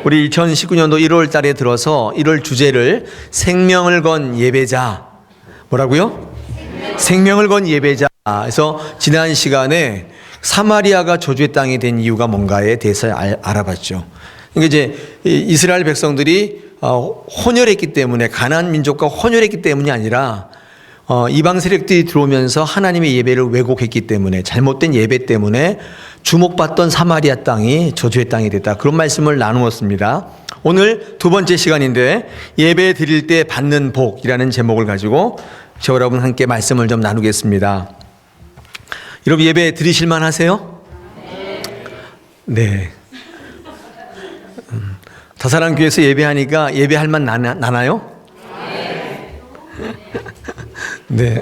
우리 2019년도 1월 달에 들어서 1월 주제를 생명을 건 예배자. 뭐라고요? 생명을 건 예배자. 그래서 지난 시간에 사마리아가 저주의 땅이 된 이유가 뭔가에 대해서 알아봤죠. 그러니까 이제 이스라엘 백성들이 혼혈했기 때문에, 가나안 민족과 혼혈했기 때문이 아니라 이방 세력들이 들어오면서 하나님의 예배를 왜곡했기 때문에, 잘못된 예배 때문에 주목받던 사마리아 땅이 저주의 땅이 됐다. 그런 말씀을 나누었습니다. 오늘 두 번째 시간인데, 예배 드릴 때 받는 복이라는 제목을 가지고 저 여러분 함께 말씀을 좀 나누겠습니다. 여러분 예배 드리실만 하세요? 네. 다사랑교회에서 예배하니까 예배할 만 나나요? 네.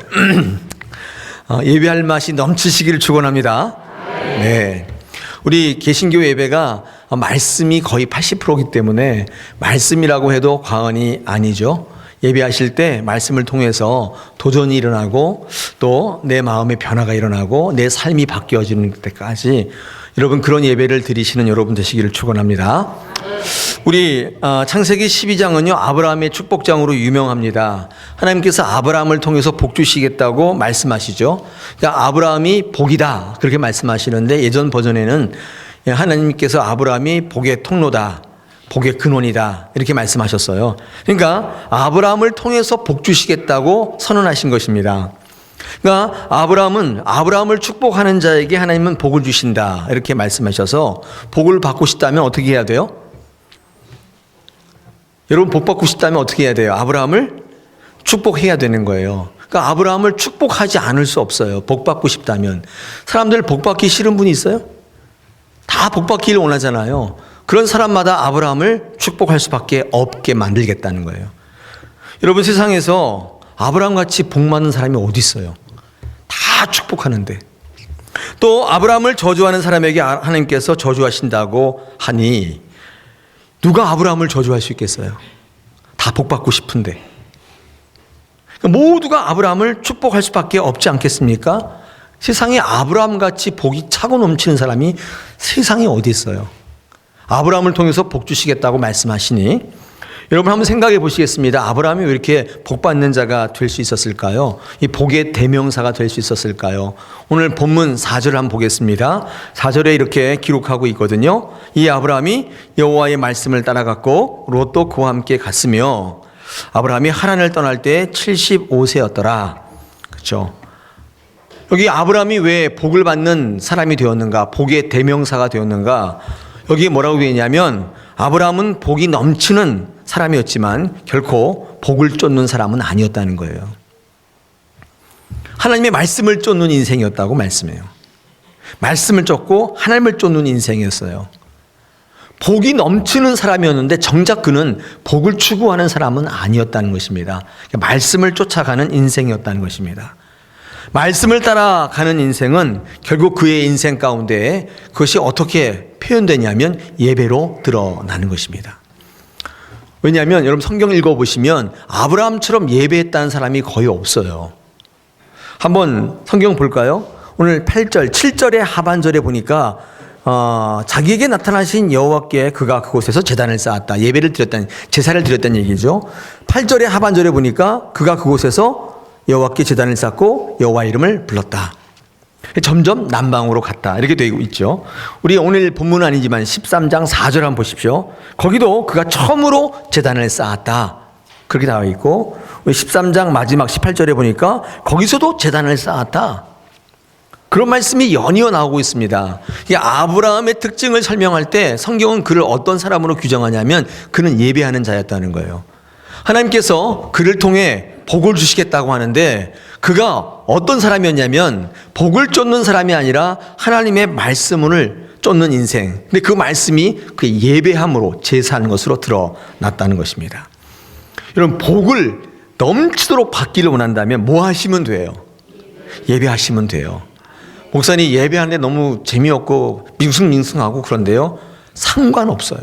예배할 맛이 넘치시기를 축원합니다. 네. 우리 개신교 예배가 말씀이 거의 80%이기 때문에 말씀이라고 해도 과언이 아니죠. 예배하실 때 말씀을 통해서 도전이 일어나고 또 내 마음의 변화가 일어나고 내 삶이 바뀌어지는 때까지 여러분 그런 예배를 드리시는 여러분 되시기를 축원합니다. 우리 창세기 12장은요 아브라함의 축복장으로 유명합니다. 하나님께서 아브라함을 통해서 복 주시겠다고 말씀하시죠. 그러니까 아브라함이 복이다 그렇게 말씀하시는데, 예전 버전에는 하나님께서 아브라함이 복의 통로다, 복의 근원이다 이렇게 말씀하셨어요. 그러니까 아브라함을 통해서 복 주시겠다고 선언하신 것입니다. 그러니까 아브라함을 축복하는 자에게 하나님은 복을 주신다 이렇게 말씀하셔서, 복을 받고 싶다면 어떻게 해야 돼요? 여러분 복 받고 싶다면 어떻게 해야 돼요? 아브라함을 축복해야 되는 거예요. 그러니까 아브라함을 축복하지 않을 수 없어요. 복 받고 싶다면. 사람들 복 받기 싫은 분이 있어요? 다 복 받기를 원하잖아요. 그런 사람마다 아브라함을 축복할 수밖에 없게 만들겠다는 거예요. 여러분 세상에서 아브라함같이 복 많은 사람이 어디 있어요? 다 축복하는데. 또 아브라함을 저주하는 사람에게 하나님께서 저주하신다고 하니 누가 아브라함을 저주할 수 있겠어요? 다 복 받고 싶은데. 모두가 아브라함을 축복할 수밖에 없지 않겠습니까? 세상에 아브라함같이 복이 차고 넘치는 사람이 세상에 어디 있어요? 아브라함을 통해서 복 주시겠다고 말씀하시니, 여러분 한번 생각해 보시겠습니다. 아브라함이 왜 이렇게 복 받는 자가 될 수 있었을까요? 이 복의 대명사가 될 수 있었을까요? 오늘 본문 4절을 한번 보겠습니다. 4절에 이렇게 기록하고 있거든요. 이 아브라함이 여호와의 말씀을 따라갔고 롯도 그와 함께 갔으며, 아브라함이 하란을 떠날 때 75세였더라. 그렇죠? 여기 아브라함이 왜 복을 받는 사람이 되었는가? 복의 대명사가 되었는가? 여기에 뭐라고 되어 있냐면, 아브라함은 복이 넘치는 사람이었지만 결코 복을 쫓는 사람은 아니었다는 거예요. 하나님의 말씀을 쫓는 인생이었다고 말씀해요. 말씀을 쫓고 하나님을 쫓는 인생이었어요. 복이 넘치는 사람이었는데 정작 그는 복을 추구하는 사람은 아니었다는 것입니다. 말씀을 쫓아가는 인생이었다는 것입니다. 말씀을 따라가는 인생은 결국 그의 인생 가운데 그것이 어떻게 표현되냐면 예배로 드러나는 것입니다. 왜냐하면 여러분 성경 읽어보시면 아브라함처럼 예배했다는 사람이 거의 없어요. 한번 성경 볼까요? 오늘 8절, 7절의 하반절에 보니까 자기에게 나타나신 여호와께 그가 그곳에서 제단을 쌓았다. 예배를 드렸다는, 제사를 드렸다는 얘기죠. 8절의 하반절에 보니까 그가 그곳에서 여호와께 제단을 쌓고 여호와 이름을 불렀다. 점점 남방으로 갔다 이렇게 되어 있죠. 우리 오늘 본문은 아니지만 13장 4절 한번 보십시오. 거기도 그가 처음으로 제단을 쌓았다 그렇게 나와 있고, 13장 마지막 18절에 보니까 거기서도 제단을 쌓았다 그런 말씀이 연이어 나오고 있습니다. 이 아브라함의 특징을 설명할 때 성경은 그를 어떤 사람으로 규정하냐면 그는 예배하는 자였다는 거예요. 하나님께서 그를 통해 복을 주시겠다고 하는데 그가 어떤 사람이었냐면 복을 쫓는 사람이 아니라 하나님의 말씀을 쫓는 인생. 근데 그 말씀이 그 예배함으로 제사하는 것으로 드러났다는 것입니다. 여러분 복을 넘치도록 받기를 원한다면 뭐 하시면 돼요? 예배하시면 돼요. 목사님 예배하는데 너무 재미없고 밍숭밍숭하고 그런데요, 상관없어요.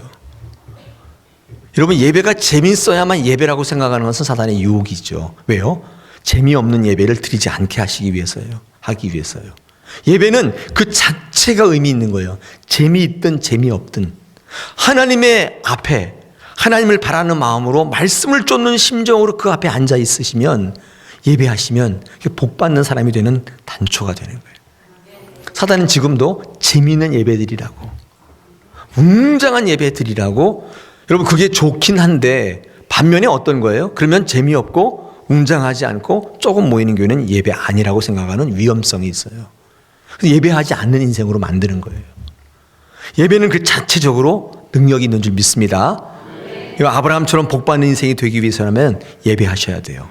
여러분 예배가 재밌어야만 예배라고 생각하는 것은 사단의 유혹이죠. 왜요? 재미없는 예배를 드리지 않게 하기 위해서요. 예배는 그 자체가 의미 있는 거예요. 재미있든 재미없든. 하나님의 앞에 하나님을 바라는 마음으로 말씀을 쫓는 심정으로 그 앞에 앉아 있으시면, 예배하시면 복 받는 사람이 되는 단초가 되는 거예요. 사단은 지금도 재미있는 예배드리라고, 웅장한 예배드리라고, 여러분 그게 좋긴 한데 반면에 어떤 거예요? 그러면 재미없고 웅장하지 않고 조금 모이는 교회는 예배 아니라고 생각하는 위험성이 있어요. 그래서 예배하지 않는 인생으로 만드는 거예요. 예배는 그 자체적으로 능력이 있는 줄 믿습니다. 아브라함처럼 복받는 인생이 되기 위해서라면 예배하셔야 돼요.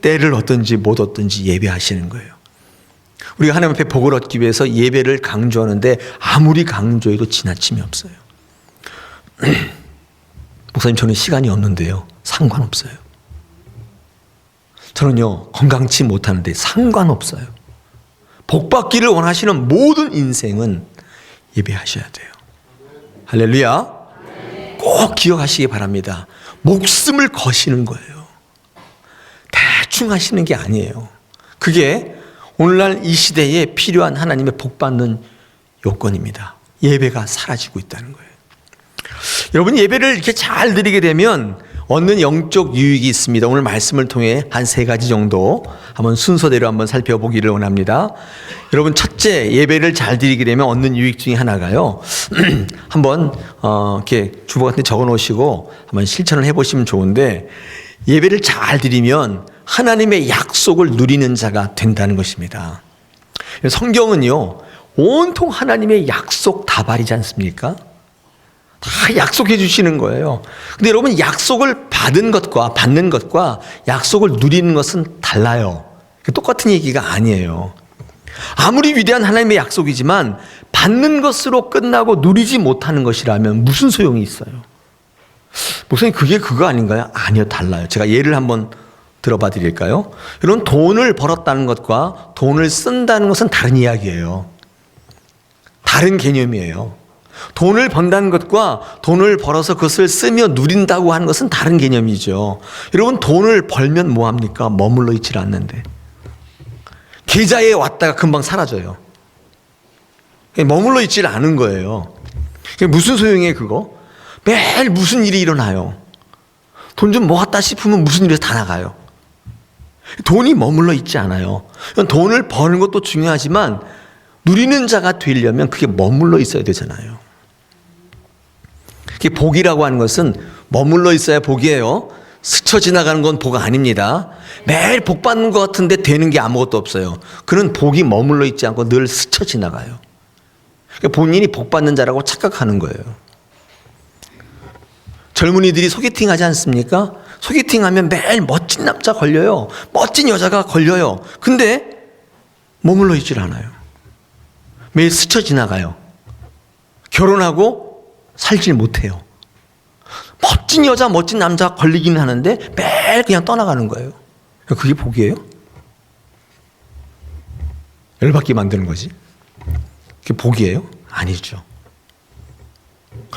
때를 얻든지 못 얻든지 예배하시는 거예요. 우리가 하나님 앞에 복을 얻기 위해서 예배를 강조하는데 아무리 강조해도 지나침이 없어요. 목사님, 저는 시간이 없는데요. 상관없어요. 저는요, 건강치 못하는데 상관없어요. 복 받기를 원하시는 모든 인생은 예배하셔야 돼요. 할렐루야. 꼭 기억하시기 바랍니다. 목숨을 거시는 거예요. 대충 하시는 게 아니에요. 그게 오늘날 이 시대에 필요한 하나님의 복 받는 요건입니다. 예배가 사라지고 있다는 거예요. 여러분, 예배를 이렇게 잘 드리게 되면 얻는 영적 유익이 있습니다. 오늘 말씀을 통해 한 3가지 정도 한번 순서대로 한번 살펴보기를 원합니다. 여러분, 첫째, 예배를 잘 드리게 되면 얻는 유익 중에 하나가요. 한번 이렇게 주보 같은 데 적어 놓으시고 한번 실천을 해보시면 좋은데, 예배를 잘 드리면 하나님의 약속을 누리는 자가 된다는 것입니다. 성경은요, 온통 하나님의 약속 다발이지 않습니까? 다 약속해 주시는 거예요. 근데 여러분, 약속을 받은 것과 받는 것과 약속을 누리는 것은 달라요. 똑같은 얘기가 아니에요. 아무리 위대한 하나님의 약속이지만 받는 것으로 끝나고 누리지 못하는 것이라면 무슨 소용이 있어요? 목사님, 그게 그거 아닌가요? 아니요, 달라요. 제가 예를 한번 들어봐 드릴까요? 여러분, 돈을 벌었다는 것과 돈을 쓴다는 것은 다른 이야기예요. 다른 개념이에요. 돈을 번다는 것과 돈을 벌어서 그것을 쓰며 누린다고 하는 것은 다른 개념이죠. 여러분, 돈을 벌면 뭐합니까? 머물러 있질 않는데. 계좌에 왔다가 금방 사라져요. 머물러 있질 않은 거예요. 무슨 소용이에요, 그거? 매일 무슨 일이 일어나요. 돈 좀 모았다 싶으면 무슨 일에서 다 나가요. 돈이 머물러 있지 않아요. 돈을 버는 것도 중요하지만 누리는 자가 되려면 그게 머물러 있어야 되잖아요. 그게 복이라고 하는 것은 머물러 있어야 복이에요. 스쳐 지나가는 건 복 아닙니다. 매일 복 받는 것 같은데 되는 게 아무것도 없어요. 그는 복이 머물러 있지 않고 늘 스쳐 지나가요. 본인이 복 받는 자라고 착각하는 거예요. 젊은이들이 소개팅 하지 않습니까? 소개팅 하면 매일 멋진 남자 걸려요. 멋진 여자가 걸려요. 근데 머물러 있질 않아요. 매일 스쳐 지나가요. 결혼하고 살질 못해요. 멋진 여자, 멋진 남자 걸리긴 하는데 매일 그냥 떠나가는 거예요. 그게 복이에요? 열받게 만드는 거지. 그게 복이에요? 아니죠.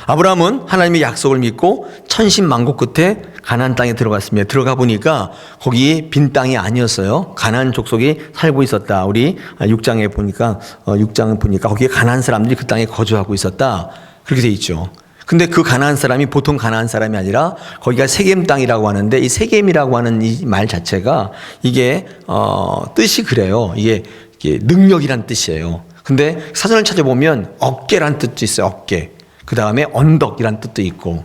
아브라함은 하나님의 약속을 믿고 천신만고 끝에 가나안 땅에 들어갔습니다. 들어가 보니까 거기 빈 땅이 아니었어요. 가나안 족속이 살고 있었다. 우리 6장에 보니까 거기에 가나안 사람들이 그 땅에 거주하고 있었다. 그렇게 돼 있죠. 근데 그 가나안 사람이 보통 가나안 사람이 아니라 거기가 세겜 땅이라고 하는데, 이 세겜이라고 하는 이 말 자체가 이게 뜻이 그래요. 이게 능력이란 뜻이에요. 근데 사전을 찾아보면 어깨란 뜻도 있어요. 어깨. 그 다음에 언덕이란 뜻도 있고.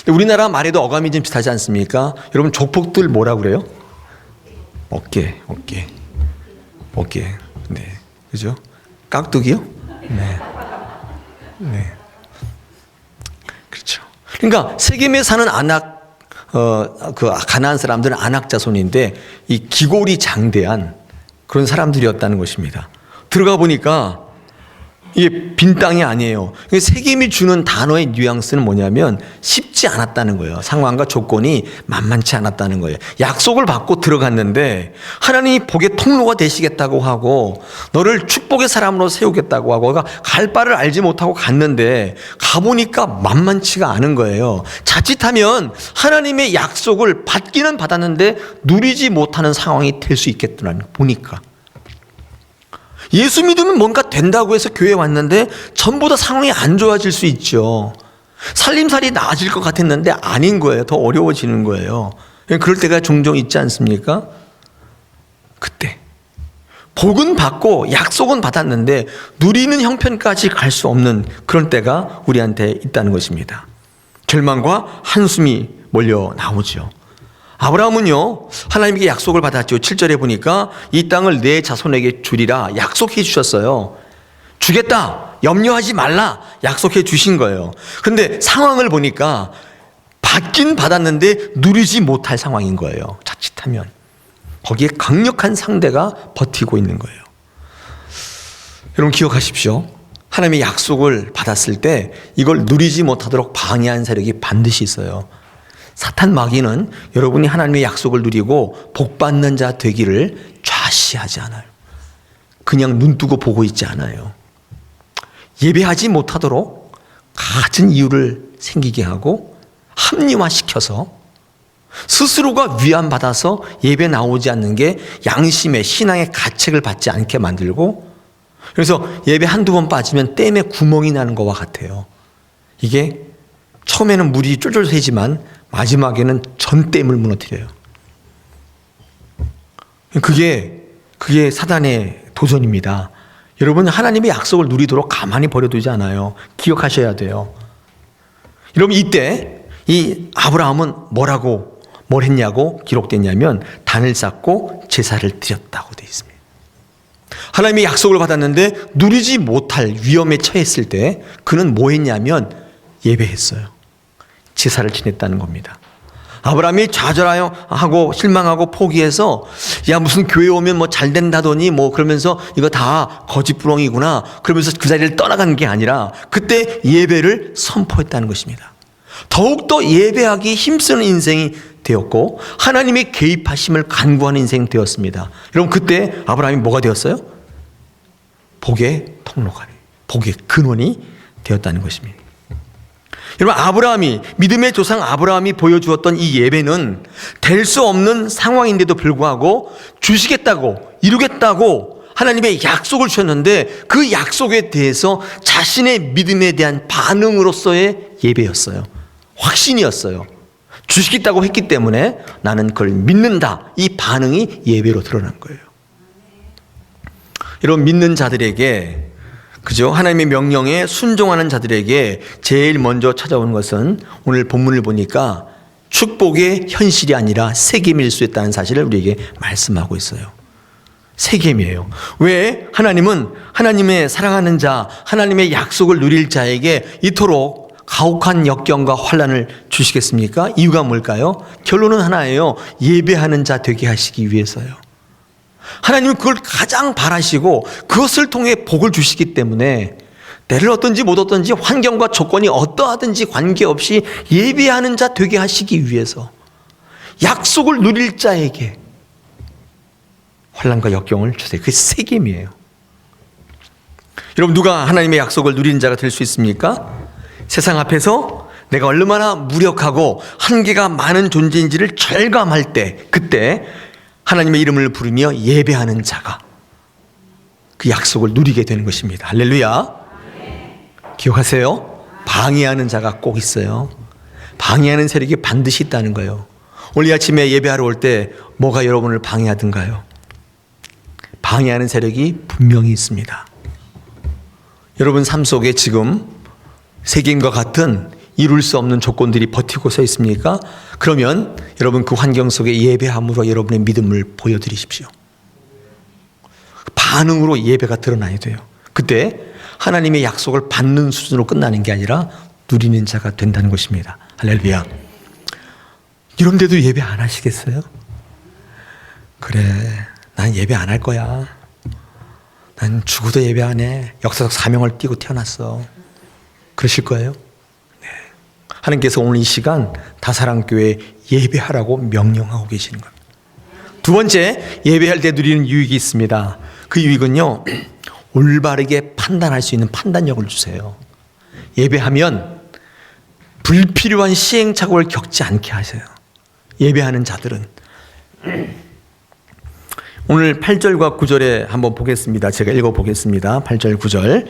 우리나라 말에도 어감이 좀 비슷하지 않습니까? 여러분, 족복들 뭐라 그래요? 어깨. 네. 그죠? 깍두기요? 네. 그렇죠. 그러니까 세겜에 사는 그 가나안 사람들은 아낙 자손인데 이 기골이 장대한 그런 사람들이었다는 것입니다. 들어가 보니까 이게 빈 땅이 아니에요. 세겜이 주는 단어의 뉘앙스는 뭐냐면 쉽지 않았다는 거예요. 상황과 조건이 만만치 않았다는 거예요. 약속을 받고 들어갔는데 하나님이 복의 통로가 되시겠다고 하고 너를 축복의 사람으로 세우겠다고 하고 갈 바를 알지 못하고 갔는데 가보니까 만만치가 않은 거예요. 자칫하면 하나님의 약속을 받기는 받았는데 누리지 못하는 상황이 될 수 있겠더라는 보니까. 예수 믿으면 뭔가 된다고 해서 교회에 왔는데 전부 다 상황이 안 좋아질 수 있죠. 살림살이 나아질 것 같았는데 아닌 거예요. 더 어려워지는 거예요. 그럴 때가 종종 있지 않습니까? 그때 복은 받고 약속은 받았는데 누리는 형편까지 갈 수 없는 그런 때가 우리한테 있다는 것입니다. 절망과 한숨이 몰려 나오죠. 아브라함은요, 하나님께 약속을 받았죠. 7절에 보니까 이 땅을 내 자손에게 주리라 약속해 주셨어요. 주겠다, 염려하지 말라 약속해 주신 거예요. 근데 상황을 보니까 받긴 받았는데 누리지 못할 상황인 거예요. 자칫하면 거기에 강력한 상대가 버티고 있는 거예요. 여러분 기억하십시오. 하나님의 약속을 받았을 때 이걸 누리지 못하도록 방해한 세력이 반드시 있어요. 사탄 마귀는 여러분이 하나님의 약속을 누리고 복받는 자 되기를 좌시하지 않아요. 그냥 눈 뜨고 보고 있지 않아요. 예배하지 못하도록 갖은 이유를 생기게 하고 합리화시켜서 스스로가 위안받아서 예배 나오지 않는 게 양심의 신앙의 가책을 받지 않게 만들고, 그래서 예배 한두 번 빠지면 댐에 구멍이 나는 것과 같아요. 이게 처음에는 물이 쫄쫄 새지만 마지막에는 전 댐을 무너뜨려요. 그게 사단의 도전입니다. 여러분 하나님의 약속을 누리도록 가만히 버려두지 않아요. 기억하셔야 돼요. 여러분 이때 이 아브라함은 뭘 했냐고 기록됐냐면 단을 쌓고 제사를 드렸다고 되어 있습니다. 하나님의 약속을 받았는데 누리지 못할 위험에 처했을 때 그는 뭐 했냐면 예배했어요. 제사를 지냈다는 겁니다. 아브라함이 좌절하고 실망하고 포기해서 야 무슨 교회 오면 뭐 잘 된다더니 뭐 그러면서 이거 다 거짓부렁이구나 그러면서 그 자리를 떠나간 게 아니라 그때 예배를 선포했다는 것입니다. 더욱더 예배하기 힘쓰는 인생이 되었고 하나님의 개입하심을 간구하는 인생이 되었습니다. 여러분 그때 아브라함이 뭐가 되었어요? 복의 통로가, 복의 근원이 되었다는 것입니다. 여러분 아브라함이, 믿음의 조상 아브라함이 보여주었던 이 예배는 될 수 없는 상황인데도 불구하고 주시겠다고 이루겠다고 하나님의 약속을 주셨는데 그 약속에 대해서 자신의 믿음에 대한 반응으로서의 예배였어요. 확신이었어요. 주시겠다고 했기 때문에 나는 그걸 믿는다. 이 반응이 예배로 드러난 거예요. 여러분 믿는 자들에게, 그죠? 하나님의 명령에 순종하는 자들에게 제일 먼저 찾아오는 것은 오늘 본문을 보니까 축복의 현실이 아니라 세겜일 수 있다는 사실을 우리에게 말씀하고 있어요. 세겜이에요. 왜 하나님은 하나님의 사랑하는 자, 하나님의 약속을 누릴 자에게 이토록 가혹한 역경과 환난을 주시겠습니까? 이유가 뭘까요? 결론은 하나예요. 예배하는 자 되게 하시기 위해서요. 하나님은 그걸 가장 바라시고 그것을 통해 복을 주시기 때문에 때를 얻든지 못 얻든지 환경과 조건이 어떠하든지 관계없이 예배하는 자 되게 하시기 위해서 약속을 누릴 자에게 환난과 역경을 주세요. 그게 세겜이에요. 여러분 누가 하나님의 약속을 누리는 자가 될 수 있습니까? 세상 앞에서 내가 얼마나 무력하고 한계가 많은 존재인지를 절감할 때 그때 하나님의 이름을 부르며 예배하는 자가 그 약속을 누리게 되는 것입니다. 할렐루야. 기억하세요. 방해하는 자가 꼭 있어요. 방해하는 세력이 반드시 있다는 거예요. 오늘 아침에 예배하러 올 때 뭐가 여러분을 방해하든가요? 방해하는 세력이 분명히 있습니다. 여러분 삶 속에 지금 세겜과 같은 이룰 수 없는 조건들이 버티고 서 있습니까? 그러면 여러분 그 환경 속에 예배함으로 여러분의 믿음을 보여드리십시오. 반응으로 예배가 드러나야 돼요. 그때 하나님의 약속을 받는 수준으로 끝나는 게 아니라 누리는 자가 된다는 것입니다. 할렐루야. 이런데도 예배 안 하시겠어요? 그래, 난 예배 안 할 거야. 난 죽어도 예배 안 해. 역사적 사명을 띠고 태어났어. 그러실 거예요? 네. 하나님께서 오늘 이 시간 다사랑교회 예배하라고 명령하고 계시는 겁니다. 두 번째, 예배할 때 누리는 유익이 있습니다. 그 유익은요, 올바르게 판단할 수 있는 판단력을 주세요. 예배하면 불필요한 시행착오를 겪지 않게 하세요. 예배하는 자들은 오늘 8절과 9절에 한번 보겠습니다. 제가 읽어보겠습니다. 8절 9절.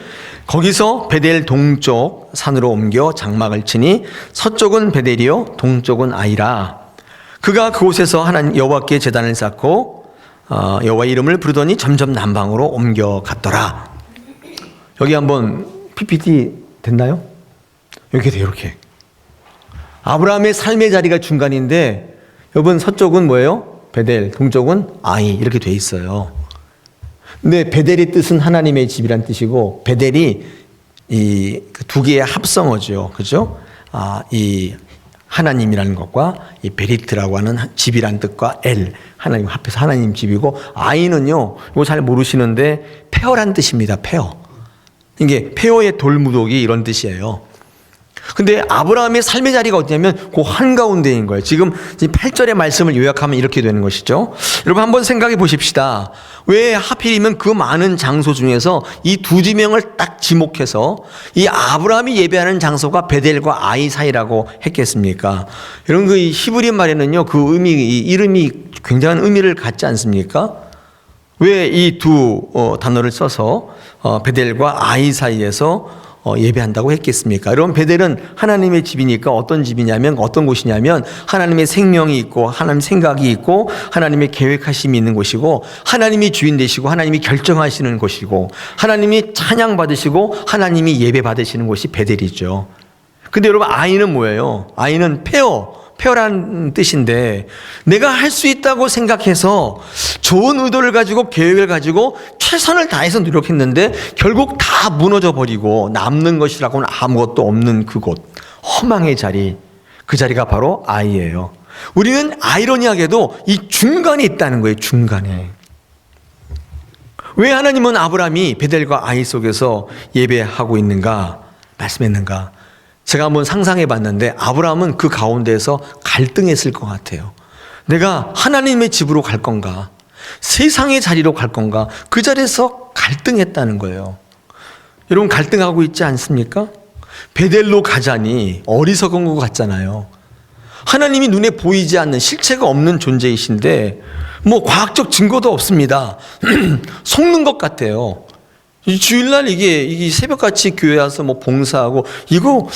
거기서 베델 동쪽 산으로 옮겨 장막을 치니 서쪽은 베델이요 동쪽은 아이라. 그가 그곳에서 하나님 여호와께 제단을 쌓고 여호와 이름을 부르더니 점점 남방으로 옮겨갔더라. 여기 한번 PPT 됐나요? 이렇게 돼요. 이렇게. 아브라함의 삶의 자리가 중간인데 여러분 서쪽은 뭐예요? 베델, 동쪽은 아이 이렇게 돼 있어요. 근데 베델의 뜻은 하나님의 집이란 뜻이고 베델이 이 두 개의 합성어죠. 그죠? 이 하나님이라는 것과 이 베리트라고 하는 집이란 뜻과 엘 하나님 합해서 하나님 집이고 아이는요. 이거 잘 모르시는데 폐허란 뜻입니다. 폐허. 이게 폐허의 돌무더기 이런 뜻이에요. 근데 아브라함의 삶의 자리가 어디냐면 그 한가운데인 거예요. 지금 8절의 말씀을 요약하면 이렇게 되는 것이죠. 여러분 한번 생각해 보십시다. 왜 하필이면 그 많은 장소 중에서 이 두 지명을 딱 지목해서 이 아브라함이 예배하는 장소가 베델과 아이 사이라고 했겠습니까? 여러분 그 히브리 말에는요 그 의미, 이 이름이 굉장한 의미를 갖지 않습니까? 왜 이 두 단어를 써서 베델과 아이 사이에서 예배한다고 했겠습니까? 여러분 베델은 하나님의 집이니까 어떤 집이냐면 어떤 곳이냐면 하나님의 생명이 있고 하나님 생각이 있고 하나님의 계획하심이 있는 곳이고 하나님이 주인 되시고 하나님이 결정하시는 곳이고 하나님이 찬양 받으시고 하나님이 예배 받으시는 곳이 베델이죠. 근데 여러분 아이는 뭐예요? 아이는 폐허라는 뜻인데 내가 할 수 있다고 생각해서 좋은 의도를 가지고 계획을 가지고 최선을 다해서 노력했는데 결국 다 무너져 버리고 남는 것이라고는 아무것도 없는 그곳 허망의 자리, 그 자리가 바로 아이예요. 우리는 아이러니하게도 이 중간에 있다는 거예요. 중간에. 왜 하나님은 아브라함이 베델과 아이 속에서 예배하고 있는가 말씀했는가? 제가 한번 상상해 봤는데 아브라함은 그 가운데에서 갈등했을 것 같아요. 내가 하나님의 집으로 갈 건가? 세상의 자리로 갈 건가? 그 자리에서 갈등했다는 거예요. 여러분 갈등하고 있지 않습니까? 베델로 가자니 어리석은 것 같잖아요. 하나님이 눈에 보이지 않는 실체가 없는 존재이신데 뭐 과학적 증거도 없습니다. 속는 것 같아요. 주일날 이게 새벽같이 교회 와서 뭐 봉사하고 이거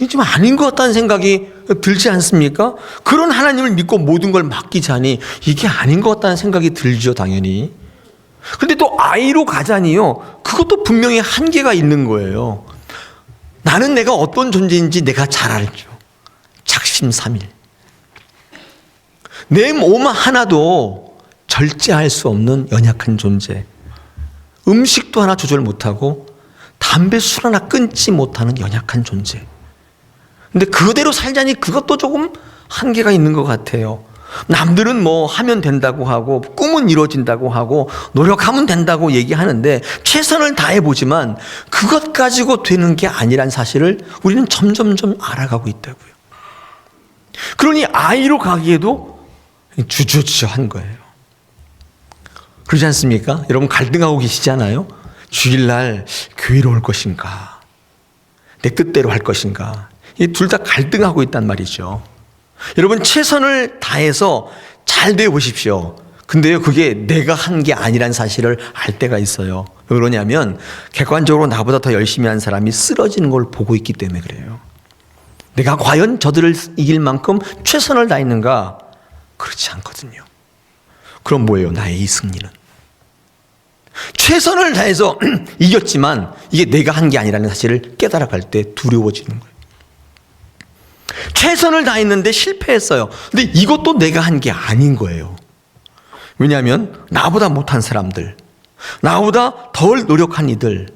좀 아닌 것 같다는 생각이 들지 않습니까? 그런 하나님을 믿고 모든 걸 맡기자니 이게 아닌 것 같다는 생각이 들죠, 당연히. 근데 또 아이로 가자니요. 그것도 분명히 한계가 있는 거예요. 나는 내가 어떤 존재인지 내가 잘 알죠. 작심삼일. 내 몸 하나도 절제할 수 없는 연약한 존재. 음식도 하나 조절 못하고 담배 술 하나 끊지 못하는 연약한 존재. 근데 그대로 살자니 그것도 조금 한계가 있는 것 같아요. 남들은 뭐 하면 된다고 하고 꿈은 이루어진다고 하고 노력하면 된다고 얘기하는데 최선을 다해보지만 그것 가지고 되는 게 아니란 사실을 우리는 점점점 알아가고 있다고요. 그러니 아이로 가기에도 주저주저한 거예요. 그렇지 않습니까? 여러분 갈등하고 계시지 않아요? 주일날 교회로 올 것인가? 내 뜻대로 할 것인가? 이 둘 다 갈등하고 있단 말이죠. 여러분 최선을 다해서 잘 되어 보십시오. 근데요 그게 내가 한 게 아니란 사실을 알 때가 있어요. 왜 그러냐면 객관적으로 나보다 더 열심히 한 사람이 쓰러지는 걸 보고 있기 때문에 그래요. 내가 과연 저들을 이길 만큼 최선을 다했는가? 그렇지 않거든요. 그럼 뭐예요? 나의 이 승리는? 최선을 다해서 이겼지만 이게 내가 한 게 아니라는 사실을 깨달아갈 때 두려워지는 거예요. 최선을 다했는데 실패했어요. 근데 이것도 내가 한 게 아닌 거예요. 왜냐하면 나보다 못한 사람들, 나보다 덜 노력한 이들,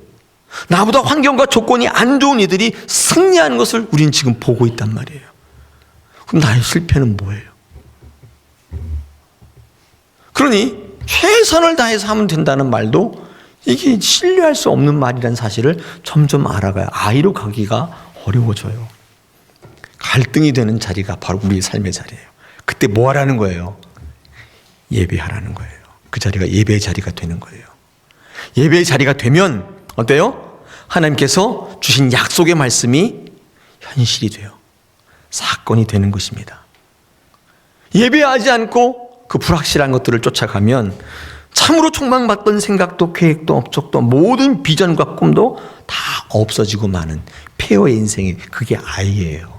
나보다 환경과 조건이 안 좋은 이들이 승리하는 것을 우리는 지금 보고 있단 말이에요. 그럼 나의 실패는 뭐예요? 그러니 최선을 다해서 하면 된다는 말도 이게 신뢰할 수 없는 말이라는 사실을 점점 알아가야 아이로 가기가 어려워져요. 갈등이 되는 자리가 바로 우리의 삶의 자리예요. 그때 뭐 하라는 거예요? 예배하라는 거예요. 그 자리가 예배의 자리가 되는 거예요. 예배의 자리가 되면 어때요? 하나님께서 주신 약속의 말씀이 현실이 돼요. 사건이 되는 것입니다. 예배하지 않고 그 불확실한 것들을 쫓아가면 참으로 촉망받던 생각도 계획도 업적도 모든 비전과 꿈도 다 없어지고 마는 폐허의 인생이 그게 아이예요.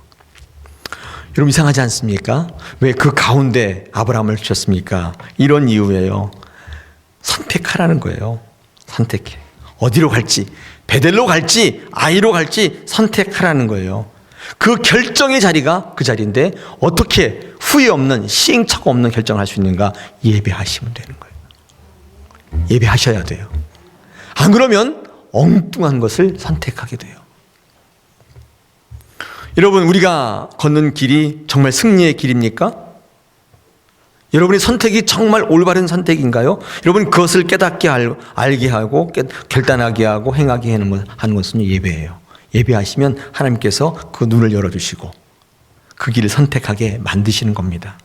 여러분 이상하지 않습니까? 왜 그 가운데 아브라함을 주셨습니까? 이런 이유예요. 선택하라는 거예요. 선택해. 어디로 갈지, 베델로 갈지, 아이로 갈지 선택하라는 거예요. 그 결정의 자리가 그 자리인데 어떻게 후회 없는 시행착오 없는 결정을 할 수 있는가? 예배하시면 되는 거예요. 예배하셔야 돼요. 안 그러면 엉뚱한 것을 선택하게 돼요. 여러분 우리가 걷는 길이 정말 승리의 길입니까? 여러분의 선택이 정말 올바른 선택인가요? 여러분 그것을 깨닫게 알게 하고 결단하게 하고 행하게 하는 것은 예배예요. 예배하시면 하나님께서 그 눈을 열어주시고 그 길을 선택하게 만드시는 겁니다.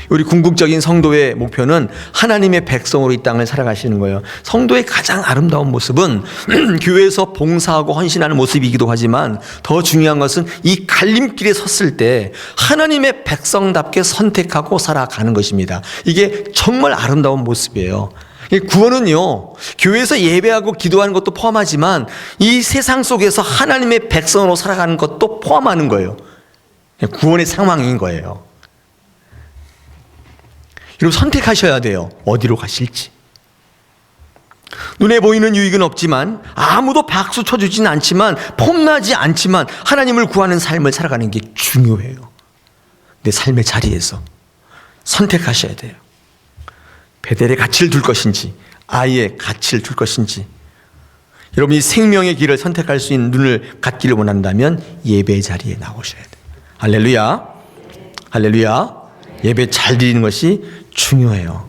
우리 궁극적인 성도의 목표는 하나님의 백성으로 이 땅을 살아가시는 거예요. 성도의 가장 아름다운 모습은 교회에서 봉사하고 헌신하는 모습이기도 하지만 더 중요한 것은 이 갈림길에 섰을 때 하나님의 백성답게 선택하고 살아가는 것입니다. 이게 정말 아름다운 모습이에요. 구원은요, 교회에서 예배하고 기도하는 것도 포함하지만 이 세상 속에서 하나님의 백성으로 살아가는 것도 포함하는 거예요. 구원의 상황인 거예요. 여러분 선택하셔야 돼요. 어디로 가실지. 눈에 보이는 유익은 없지만 아무도 박수 쳐주지는 않지만 폼나지 않지만 하나님을 구하는 삶을 살아가는 게 중요해요. 내 삶의 자리에서 선택하셔야 돼요. 베델의 가치를 둘 것인지 아이의 가치를 둘 것인지. 여러분이 생명의 길을 선택할 수 있는 눈을 갖기를 원한다면 예배의 자리에 나오셔야 돼요. 할렐루야. 할렐루야. 예배 잘 드리는 것이 중요해요.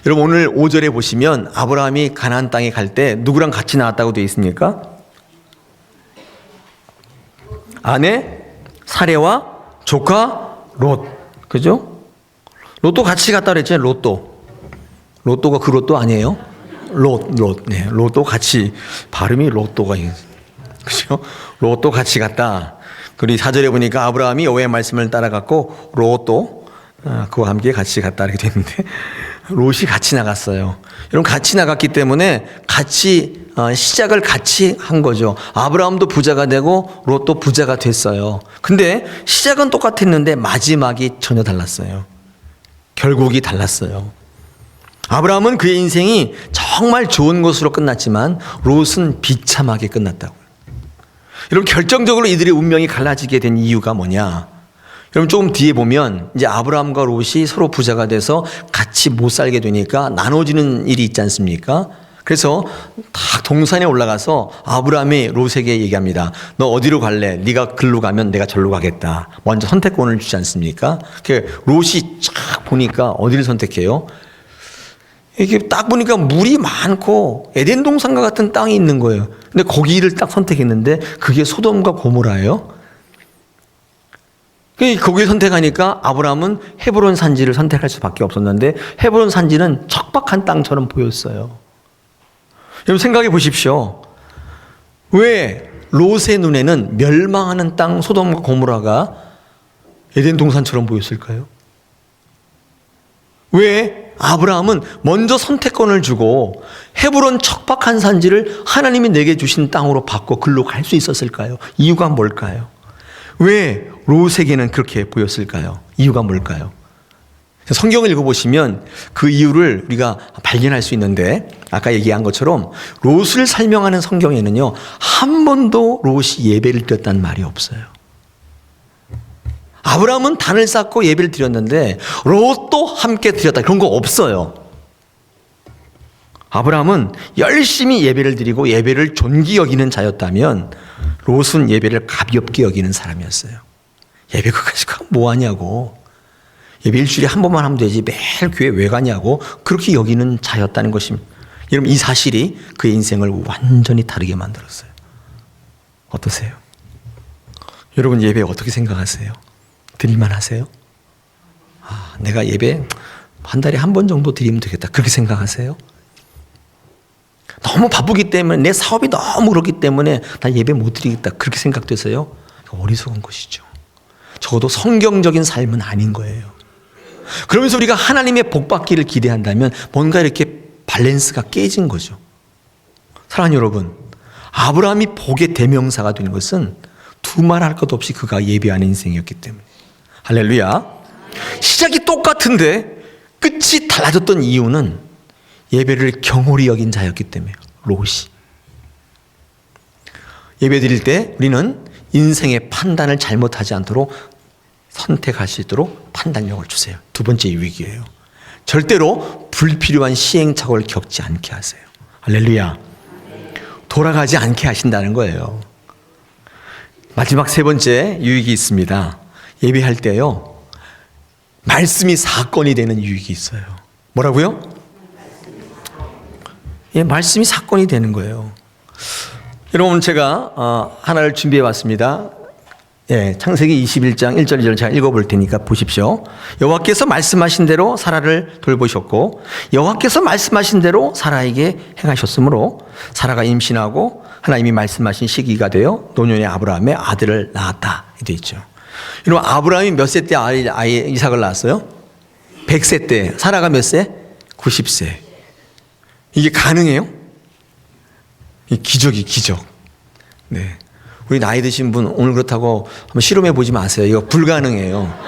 여러분 오늘 5절에 보시면 아브라함이 가나안 땅에 갈 때 누구랑 같이 나왔다고 되어 있습니까? 아내 사레와 조카 롯. 그죠? 롯도 같이 갔다 그랬잖아요. 롯도가 그 롯도 아니에요? 롯. 네, 롯도 같이 발음이 롯도가 그죠? 롯도 같이 갔다. 그리고 4절에 보니까 아브라함이 여호와의 말씀을 따라갔고 롯도 그와 함께 같이 갔다 이렇게 됐는데 롯이 같이 나갔어요. 여러분 같이 나갔기 때문에 같이 시작을 같이 한 거죠. 아브라함도 부자가 되고 롯도 부자가 됐어요. 근데 시작은 똑같았는데 마지막이 전혀 달랐어요. 결국이 달랐어요. 아브라함은 그의 인생이 정말 좋은 것으로 끝났지만 롯은 비참하게 끝났다고요. 여러분 결정적으로 이들의 운명이 갈라지게 된 이유가 뭐냐? 여러분 조금 뒤에 보면 이제 아브라함과 롯이 서로 부자가 돼서 같이 못 살게 되니까 나눠지는 일이 있지 않습니까? 그래서 딱 동산에 올라가서 아브라함이 롯에게 얘기합니다. 너 어디로 갈래? 네가 글로 가면 내가 절로 가겠다. 먼저 선택권을 주지 않습니까? 롯이 쫙 보니까 어디를 선택해요? 이게 딱 보니까 물이 많고 에덴 동산과 같은 땅이 있는 거예요. 근데 거기를 딱 선택했는데 그게 소돔과 고모라예요. 거기를 선택하니까 아브라함은 헤브론 산지를 선택할 수밖에 없었는데 헤브론 산지는 척박한 땅처럼 보였어요. 여러분 생각해 보십시오. 왜 롯의 눈에는 멸망하는 땅 소돔과 고모라가 에덴 동산처럼 보였을까요? 왜 아브라함은 먼저 선택권을 주고 헤브론 척박한 산지를 하나님이 내게 주신 땅으로 바꿔 글로 갈 수 있었을까요? 이유가 뭘까요? 왜 롯에게는 그렇게 보였을까요? 이유가 뭘까요? 성경을 읽어보시면 그 이유를 우리가 발견할 수 있는데 아까 얘기한 것처럼 롯을 설명하는 성경에는요 한 번도 롯이 예배를 드렸다는 말이 없어요. 아브라함은 단을 쌓고 예배를 드렸는데 롯도 함께 드렸다 그런 거 없어요. 아브라함은 열심히 예배를 드리고 예배를 존귀 여기는 자였다면 롯은 예배를 가볍게 여기는 사람이었어요. 예배 그까지 뭐하냐고. 예배 일주일에 한 번만 하면 되지 매일 교회 왜 가냐고 그렇게 여기는 자였다는 것입니다. 여러분 이 사실이 그의 인생을 완전히 다르게 만들었어요. 어떠세요? 여러분 예배 어떻게 생각하세요? 드릴만 하세요? 내가 예배 한 달에 한 번 정도 드리면 되겠다 그렇게 생각하세요? 너무 바쁘기 때문에 내 사업이 너무 그렇기 때문에 나 예배 못 드리겠다 그렇게 생각돼서요? 어리석은 것이죠. 적어도 성경적인 삶은 아닌 거예요. 그러면서 우리가 하나님의 복 받기를 기대한다면 뭔가 이렇게 밸런스가 깨진 거죠. 사랑하는 여러분, 아브라함이 복의 대명사가 된 것은 두말할 것 없이 그가 예배하는 인생이었기 때문에. 할렐루야. 시작이 똑같은데 끝이 달라졌던 이유는 예배를 경홀히 여긴 자였기 때문에. 롯이. 예배 드릴 때 우리는 인생의 판단을 잘못하지 않도록 선택할 수 있도록 판단력을 주세요. 두 번째 유익이에요. 절대로 불필요한 시행착오를 겪지 않게 하세요. 할렐루야. 돌아가지 않게 하신다는 거예요. 마지막 세 번째 유익이 있습니다. 예배할 때요, 말씀이 사건이 되는 유익이 있어요. 뭐라고요? 예, 말씀이 사건이 되는 거예요. 여러분, 제가 하나를 준비해 왔습니다. 예, 창세기 21장 1절 2절 제가 읽어볼 테니까 보십시오. 여호와께서 말씀하신 대로 사라를 돌보셨고 여호와께서 말씀하신 대로 사라에게 행하셨으므로 사라가 임신하고 하나님이 말씀하신 시기가 되어 노년의 아브라함의 아들을 낳았다 되어 있죠. 여러분, 아브라함이 몇 세 때 아이 이삭을 낳았어요? 100세 때. 사라가 몇 세? 90세. 이게 가능해요? 이 기적이 기적. 네. 우리 나이 드신 분 오늘 그렇다고 한번 실험해 보지 마세요. 이거 불가능해요.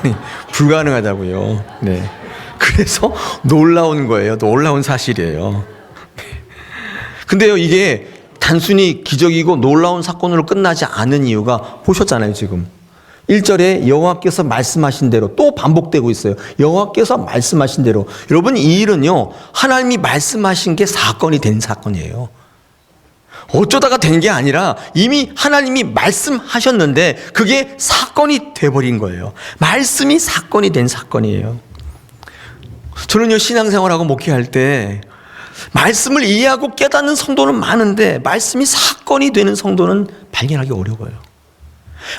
네. 불가능하다고요. 네. 그래서 놀라운 거예요. 놀라운 사실이에요. 네. 근데요, 이게 단순히 기적이고 놀라운 사건으로 끝나지 않은 이유가 보셨잖아요, 지금. 1절에 여호와께서 말씀하신 대로 또 반복되고 있어요. 여호와께서 말씀하신 대로. 여러분, 이 일은요, 하나님이 말씀하신 게 사건이 된 사건이에요. 어쩌다가 된 게 아니라 이미 하나님이 말씀하셨는데 그게 사건이 돼버린 거예요. 말씀이 사건이 된 사건이에요. 저는요, 신앙생활하고 목회할 때 말씀을 이해하고 깨닫는 성도는 많은데 말씀이 사건이 되는 성도는 발견하기 어려워요.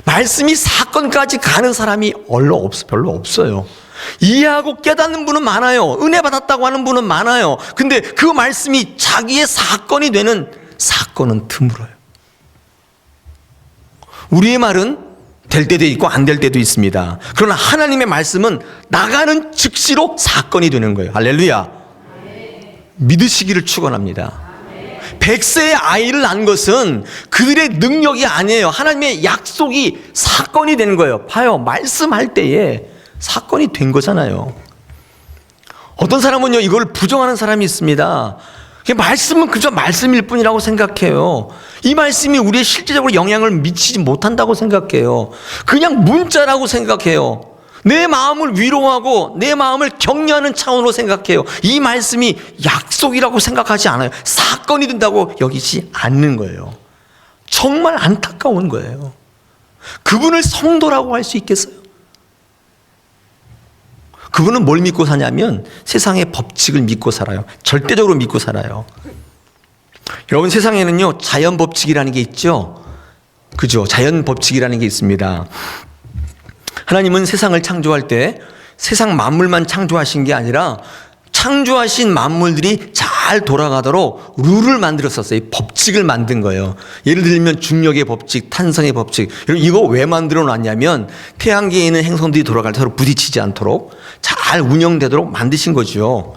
말씀이 사건까지 가는 사람이 별로 없어요. 이해하고 깨닫는 분은 많아요. 은혜 받았다고 하는 분은 많아요. 근데 그 말씀이 자기의 사건이 되는 사건은 드물어요. 우리의 말은 될 때도 있고 안 될 때도 있습니다. 그러나 하나님의 말씀은 나가는 즉시로 사건이 되는 거예요. 할렐루야. 믿으시기를 축원합니다. 100세의 아이를 낳은 것은 그들의 능력이 아니에요. 하나님의 약속이 사건이 되는 거예요. 봐요. 말씀할 때에 사건이 된 거잖아요. 어떤 사람은요, 이걸 부정하는 사람이 있습니다. 말씀은 그저 말씀일 뿐이라고 생각해요. 이 말씀이 우리의 실제적으로 영향을 미치지 못한다고 생각해요. 그냥 문자라고 생각해요. 내 마음을 위로하고 내 마음을 격려하는 차원으로 생각해요. 이 말씀이 약속이라고 생각하지 않아요. 사건이 된다고 여기지 않는 거예요. 정말 안타까운 거예요. 그분을 성도라고 할 수 있겠어요? 그분은 뭘 믿고 사냐면 세상의 법칙을 믿고 살아요. 절대적으로 믿고 살아요. 여러분, 세상에는요, 자연 법칙이라는 게 있죠. 그죠? 자연 법칙이라는 게 있습니다. 하나님은 세상을 창조할 때 세상 만물만 창조하신 게 아니라 창조하신 만물들이 잘 돌아가도록 룰을 만들었었어요. 법칙을 만든 거예요. 예를 들면 중력의 법칙, 탄성의 법칙. 이거 왜 만들어 놨냐면 태양계에 있는 행성들이 돌아갈 때 서로 부딪히지 않도록 잘 운영되도록 만드신 거죠.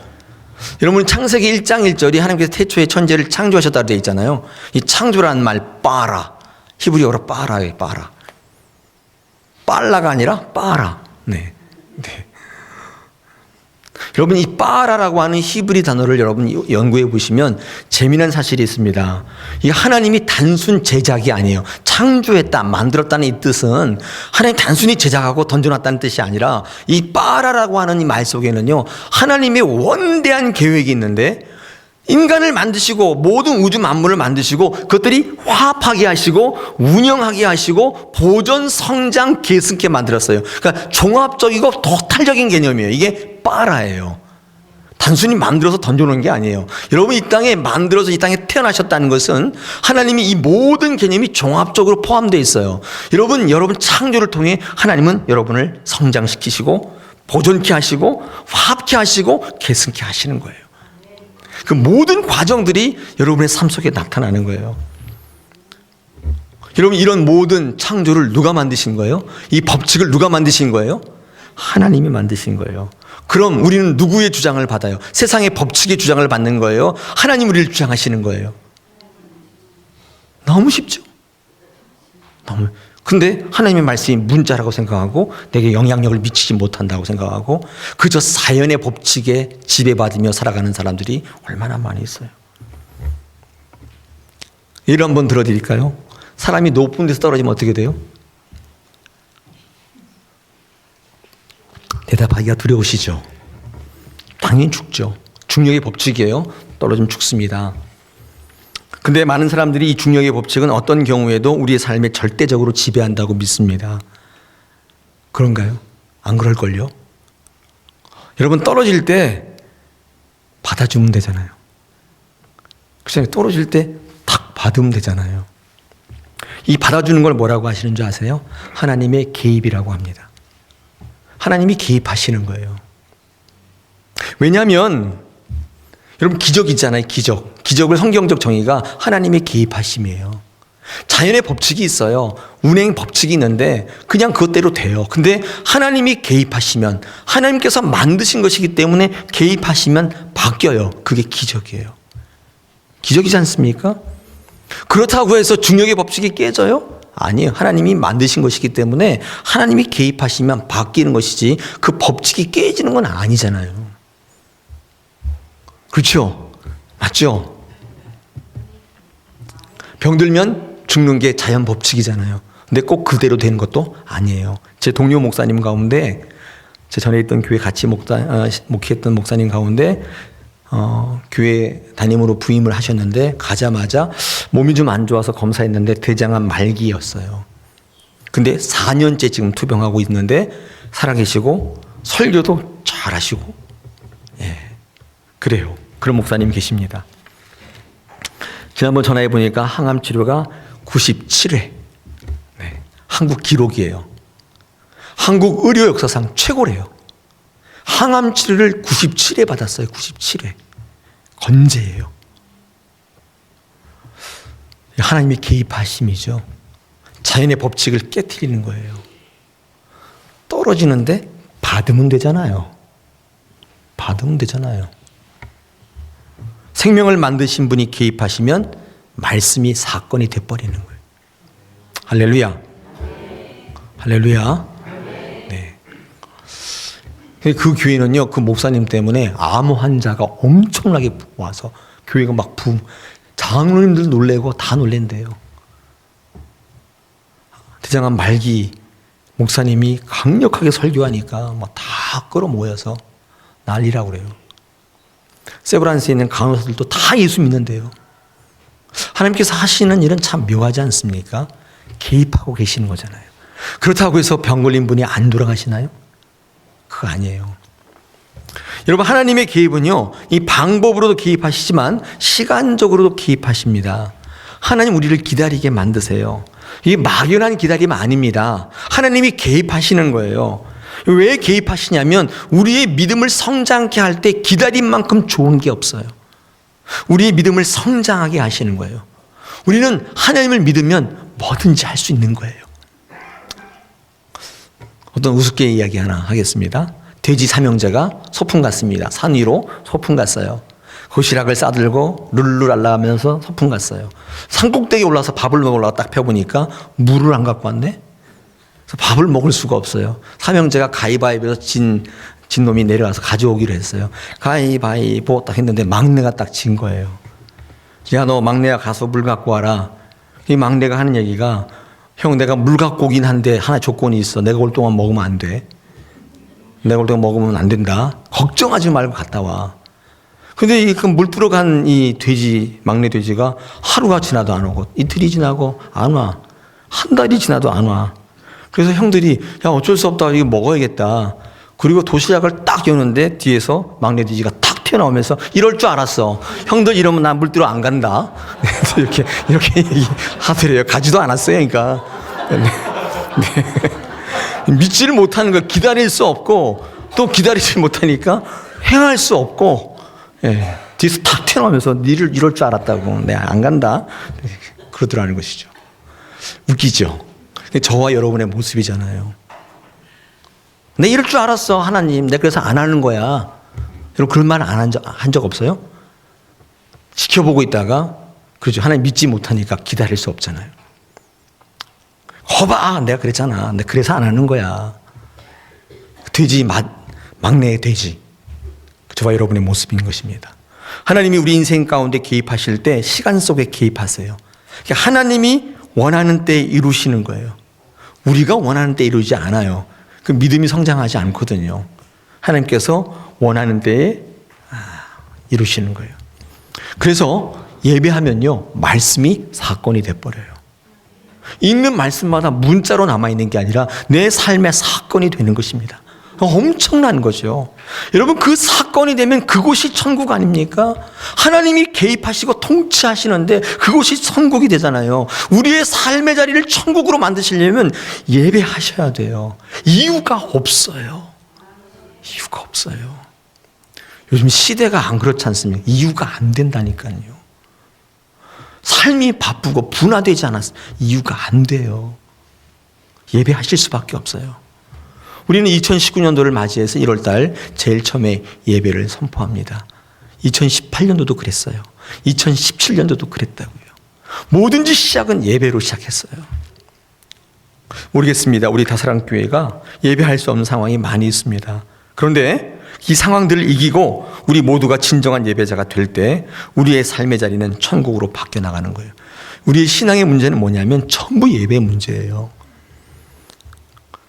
여러분, 창세기 1장 1절이 하나님께서 태초에 천지를 창조하셨다고 되어 있잖아요. 이 창조라는 말 빠라, 히브리어로 빠라예요. 빠라. 빨라가 아니라 빠라. 네. 여러분, 이 빠라라고 하는 히브리 단어를 여러분 연구해 보시면 재미난 사실이 있습니다. 이 하나님이 단순 제작이 아니에요. 창조했다, 만들었다는 이 뜻은 하나님 단순히 제작하고 던져놨다는 뜻이 아니라 이 빠라라고 하는 이 말 속에는요, 하나님의 원대한 계획이 있는데 인간을 만드시고 모든 우주 만물을 만드시고 그것들이 화합하게 하시고 운영하게 하시고 보존, 성장, 계승케 만들었어요. 그러니까 종합적이고 토탈적인 개념이에요. 이게 빠라예요. 단순히 만들어서 던져놓은 게 아니에요. 여러분, 이 땅에 만들어서 이 땅에 태어나셨다는 것은 하나님이 이 모든 개념이 종합적으로 포함되어 있어요. 여러분 창조를 통해 하나님은 여러분을 성장시키시고 보존케 하시고 화합케 하시고 계승케 하시는 거예요. 그 모든 과정들이 여러분의 삶 속에 나타나는 거예요. 여러분, 이런 모든 창조를 누가 만드신 거예요? 이 법칙을 누가 만드신 거예요? 하나님이 만드신 거예요. 그럼 우리는 누구의 주장을 받아요? 세상의 법칙의 주장을 받는 거예요? 하나님 우리를 주장하시는 거예요? 너무 쉽죠? 근데 하나님의 말씀이 문자라고 생각하고 내게 영향력을 미치지 못한다고 생각하고 그저 자연의 법칙에 지배받으며 살아가는 사람들이 얼마나 많이 있어요. 예를 한번 들어드릴까요? 사람이 높은 데서 떨어지면 어떻게 돼요? 대답하기가 두려우시죠? 당연히 죽죠. 중력의 법칙이에요. 떨어지면 죽습니다. 근데 많은 사람들이 이 중력의 법칙은 어떤 경우에도 우리의 삶에 절대적으로 지배한다고 믿습니다. 그런가요? 안 그럴걸요? 여러분 떨어질 때 받아주면 되잖아요. 그렇잖아요. 떨어질 때 탁 받으면 되잖아요. 이 받아주는 걸 뭐라고 하시는 줄 아세요? 하나님의 개입이라고 합니다. 하나님이 개입하시는 거예요. 왜냐하면 여러분 기적 있잖아요. 기적을 성경적 정의가 하나님의 개입하심이에요. 자연의 법칙이 있어요. 운행 법칙이 있는데 그냥 그것대로 돼요. 근데 하나님이 개입하시면 하나님께서 만드신 것이기 때문에 개입하시면 바뀌어요. 그게 기적이에요. 기적이지 않습니까? 그렇다고 해서 중력의 법칙이 깨져요? 아니에요. 하나님이 만드신 것이기 때문에 하나님이 개입하시면 바뀌는 것이지 그 법칙이 깨지는 건 아니잖아요. 그렇죠? 맞죠? 병들면 죽는 게 자연 법칙이잖아요. 근데 꼭 그대로 되는 것도 아니에요. 제 동료 목사님 가운데 제 전에 있던 교회 같이 목회했던 목사님 가운데 교회 담임으로 부임을 하셨는데 가자마자 몸이 좀 안 좋아서 검사했는데 대장암 말기였어요. 근데 4년째 지금 투병하고 있는데 살아계시고 설교도 잘하시고 그래요. 그런 목사님 계십니다. 지난번 전화해 보니까 항암 치료가 97회. 한국 기록이에요. 한국 의료 역사상 최고래요. 항암 치료를 97회 받았어요. 97회. 건재예요. 하나님이 개입하심이죠. 자연의 법칙을 깨트리는 거예요. 떨어지는데 받으면 되잖아요. 받으면 되잖아요. 생명을 만드신 분이 개입하시면 말씀이 사건이 돼버리는 거예요. 할렐루야. 할렐루야. 네. 그 교회는요, 그 목사님 때문에 암 환자가 엄청나게 와서 교회가 막 장로님들 놀래고 다 놀랜대요. 대장암 말기 목사님이 강력하게 설교하니까 막 다 끌어모여서 난리라고 그래요. 세브란스에 있는 간호사들도 다 예수 믿는데요. 하나님께서 하시는 일은 참 묘하지 않습니까? 개입하고 계시는 거잖아요. 그렇다고 해서 병 걸린 분이 안 돌아가시나요? 그거 아니에요. 여러분 하나님의 개입은요, 이 방법으로도 개입하시지만 시간적으로도 개입하십니다. 하나님 우리를 기다리게 만드세요. 이게 막연한 기다림 아닙니다. 하나님이 개입하시는 거예요. 왜 개입하시냐면 우리의 믿음을 성장케 할 때 기다린 만큼 좋은 게 없어요. 우리의 믿음을 성장하게 하시는 거예요. 우리는 하나님을 믿으면 뭐든지 할 수 있는 거예요. 어떤 우습게 이야기 하나 하겠습니다. 돼지 삼형제가 소풍 갔습니다. 산 위로 소풍 갔어요. 도시락을 싸들고 룰루랄라 하면서 소풍 갔어요. 산꼭대기에 올라서 밥을 먹으려고 딱 펴보니까 물을 안 갖고 왔네. 그래서 밥을 먹을 수가 없어요. 삼형제가 가위바위보에서 진 놈이 내려와서 가져오기로 했어요. 가위바위보 딱 했는데 막내가 딱 진 거예요. 야, 너 막내야 가서 물 갖고 와라. 이 막내가 하는 얘기가, 형 내가 물 갖고 오긴 한데 하나 조건이 있어. 내가 올 동안 먹으면 안 돼. 내가 올 동안 먹으면 안 된다. 걱정하지 말고 갔다 와. 근데 그 물 들어간 이 돼지, 막내 돼지가 하루가 지나도 안 오고 이틀이 지나고 안 와. 한 달이 지나도 안 와. 그래서 형들이 야 어쩔 수 없다. 이거 먹어야겠다. 그리고 도시락을 딱 여는데 뒤에서 막내 돼지가 탁 튀어나오면서 이럴 줄 알았어. 형들 이러면 나 물 들어 안 간다. 이렇게 얘기하더래요. 가지도 않았어요. 그러니까. 네. 믿지를 못하는 거, 기다릴 수 없고 또 기다리지 못하니까 행할 수 없고, 예, 뒤에서 탁 튀어나오면서 니를 이럴 줄 알았다고. 내가 안 간다. 그러더라는 것이죠. 웃기죠. 저와 여러분의 모습이잖아요. 내 이럴 줄 알았어, 하나님. 내가 그래서 안 하는 거야. 여러분 그런 말 안 한 적 없어요? 지켜보고 있다가 그렇죠. 하나님 믿지 못하니까 기다릴 수 없잖아요. 거봐, 내가 그랬잖아. 내가 그래서 안 하는 거야. 돼지 막내의 돼지. 저와 여러분의 모습인 것입니다. 하나님이 우리 인생 가운데 개입하실 때 시간 속에 개입하세요. 그러니까 하나님이 원하는 때에 이루시는 거예요. 우리가 원하는 때에 이루지 않아요. 그 믿음이 성장하지 않거든요. 하나님께서 원하는 때에 이루시는 거예요. 그래서 예배하면요, 말씀이 사건이 돼버려요. 읽는 말씀마다 문자로 남아있는 게 아니라 내 삶의 사건이 되는 것입니다. 엄청난 거죠. 여러분 그 사건이 되면 그곳이 천국 아닙니까? 하나님이 개입하시고 통치하시는데 그곳이 천국이 되잖아요. 우리의 삶의 자리를 천국으로 만드시려면 예배하셔야 돼요. 이유가 없어요. 이유가 없어요. 요즘 시대가 안 그렇지 않습니까? 이유가 안 된다니까요. 삶이 바쁘고 분화되지 않았어요. 이유가 안 돼요. 예배하실 수밖에 없어요. 우리는 2019년도를 맞이해서 1월달 제일 처음에 예배를 선포합니다. 2018년도도 그랬어요. 2017년도도 그랬다고요. 뭐든지 시작은 예배로 시작했어요. 모르겠습니다. 우리 다사랑교회가 예배할 수 없는 상황이 많이 있습니다. 그런데 이 상황들을 이기고 우리 모두가 진정한 예배자가 될 때 우리의 삶의 자리는 천국으로 바뀌어 나가는 거예요. 우리의 신앙의 문제는 뭐냐면 전부 예배의 문제예요.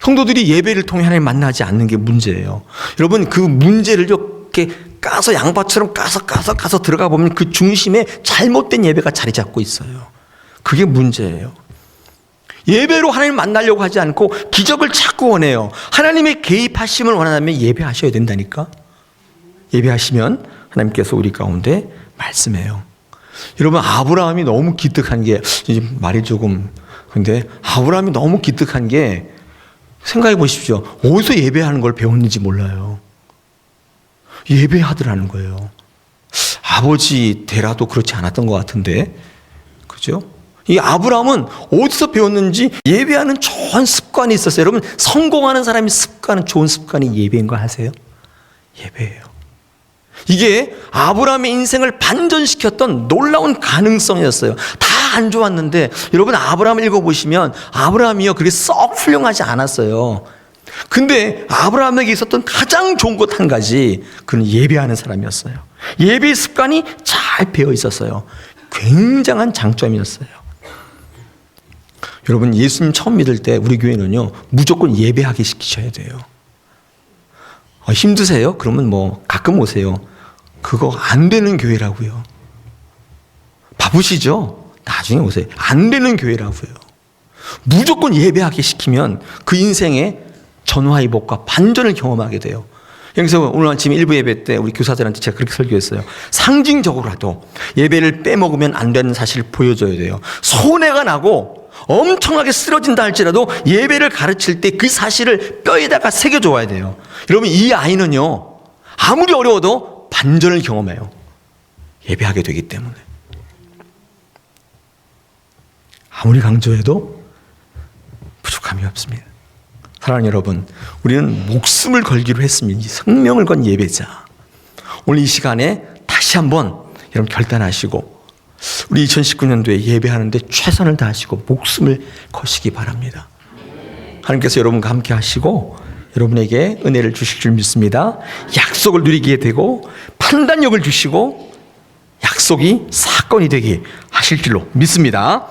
성도들이 예배를 통해 하나님 만나지 않는 게 문제예요. 여러분 그 문제를 이렇게 까서 양파처럼 까서 들어가 보면 그 중심에 잘못된 예배가 자리 잡고 있어요. 그게 문제예요. 예배로 하나님 만나려고 하지 않고 기적을 자꾸 원해요. 하나님의 개입하심을 원한다면 예배하셔야 된다니까. 예배하시면 하나님께서 우리 가운데 말씀해요. 여러분 아브라함이 너무 기특한 게 이제 말이 조금 근데 아브라함이 너무 기특한 게 생각해 보십시오. 어디서 예배하는 걸 배웠는지 몰라요. 예배하더라는 거예요. 아버지 대라도 그렇지 않았던 것 같은데, 그죠? 이 아브라함은 어디서 배웠는지 예배하는 좋은 습관이 있었어요. 여러분 성공하는 사람이 좋은 습관이 예배인 거 아세요? 예배예요. 이게 아브라함의 인생을 반전시켰던 놀라운 가능성이었어요. 다 안 좋았는데 여러분 아브라함을 읽어보시면 아브라함이요 그게 썩 훌륭하지 않았어요. 근데 아브라함에게 있었던 가장 좋은 것 한 가지, 그는 예배하는 사람이었어요. 예배의 습관이 잘 배어 있었어요. 굉장한 장점이었어요. 여러분 예수님 처음 믿을 때 우리 교회는요 무조건 예배하게 시키셔야 돼요. 힘드세요? 그러면 뭐 가끔 오세요. 그거 안 되는 교회라고요. 바쁘시죠? 나중에 오세요. 안 되는 교회라고요. 무조건 예배하게 시키면 그 인생의 전화위복과 반전을 경험하게 돼요. 그래서 오늘 아침 일부 예배 때 우리 교사들한테 제가 그렇게 설교했어요. 상징적으로라도 예배를 빼먹으면 안 되는 사실을 보여줘야 돼요. 손해가 나고 엄청나게 쓰러진다 할지라도 예배를 가르칠 때 그 사실을 뼈에다가 새겨줘야 돼요. 여러분 이 아이는요 아무리 어려워도 반전을 경험해요. 예배하게 되기 때문에. 아무리 강조해도 부족함이 없습니다. 사랑하는 여러분, 우리는 목숨을 걸기로 했습니다. 생명을 건 예배자. 오늘 이 시간에 다시 한번 여러분 결단하시고 우리 2019년도에 예배하는데 최선을 다하시고 목숨을 거시기 바랍니다. 하나님께서 여러분과 함께 하시고 여러분에게 은혜를 주실 줄 믿습니다. 약속을 누리게 되고 판단력을 주시고 약속이 사건이 되게 하실 줄로 믿습니다.